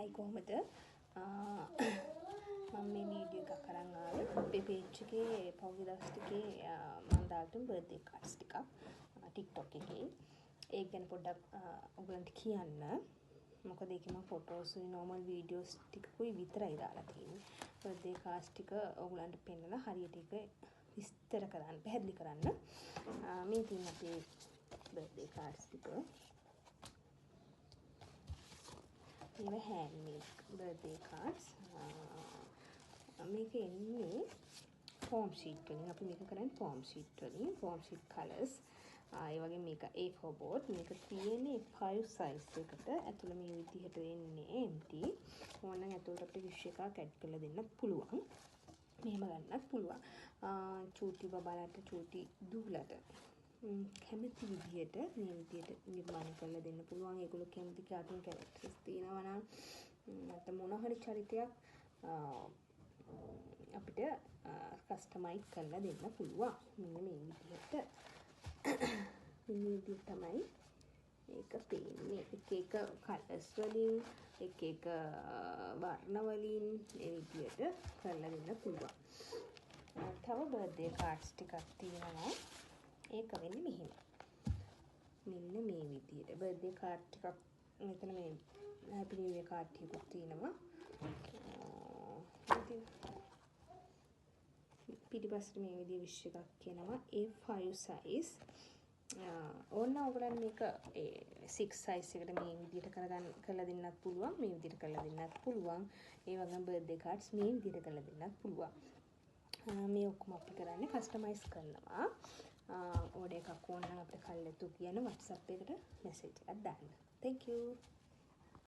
හයි කොහොමද? මම මේ වීඩියෝ එකක් අරන් ආවේ අපේ page එකේ පහුගිය දවස් ටිකේ මම දාලා තිබුණු birthday cards ටිකක් TikTok එකේ. ඒක ගැන පොඩ්ඩක් ඔයගලන්ට කියන්න. මොකද ඒකේ මම photos උයි normal videos ටිකකුයි විතරයි දාලා තියෙන්නේ. birthday cards ටික ඔයගලන්ට පෙන්නලා හරියට ඒක විස්තර කරන්න, පැහැදිලි කරන්න. මේ තියෙන අපේ birthday cards ටික. ඒව handmade birthday cards. මේක එන්නේ form sheet වලින්. අපි මේක කරන්නේ form sheet වලින්, form sheet colors. ඒ වගේ මේක A4 board. මේක තියෙන්නේ 5 size එකට. ඇතුළ මේ විදිහට එන්නේ empty. ඕනනම් ඇතුළට අපිට wish එකක් add කරලා දෙන්නත් පුළුවන්. මෙහෙම ගන්නත් පුළුවන්. චූටි බබාලට, චූටි දූලට කැමති විදිහට මේ විදිහට නිර්මාණය කරලා දෙන්න පුළුවන්. ඒගොල්ලෝ කැමති කාටුන් කැරක්ටර්ස් තියෙනවා නම් නැත්නම් මොන හරි චරිතයක් අපිට කස්ටමයිස් කරලා දෙන්න පුළුවන්. මෙන්න මේ විදිහට. මේ විදිහට තමයි මේක පේන්නේ. එක එක කලර්ස් වලින්, එක එක වර්ණ වලින් මේ විදිහට කරලා දෙන්න පුළුවන්. තව බර්ත්ඩේ කාඩ්ස් ටිකක් තියෙනවා. ඒක වෙන්නේ මෙහෙම. මෙන්න මේ විදිහට බර්ත්ඩේ කාඩ් ටිකක් මෙතන මේ හැපි නිව් ඉයර් කාඩ් ටිකක් තියෙනවා. පිටිපස්සට මේ විදිහේ විශ් එකක් කියනවා A5 size. ඕන්න ඔයගලන් මේක 6 size එකට මේ විදිහට කරලා දෙන්නත් පුළුවන්. මේ විදිහට කරලා දෙන්නත් පුළුවන්. ඒ වගේම බර්ත්ඩේ කාඩ්ස් මේ විදිහට කරලා දෙන්නත් පුළුවන්. මේ ඔක්කොම අපි කරන්නේ කස්ටමයිස් කරනවා. ඕඩර් එකක් ඕන නම් අපිට කල්ැතු කියන WhatsApp එකට මැසේජ් එකක් දාන්න. Thank you.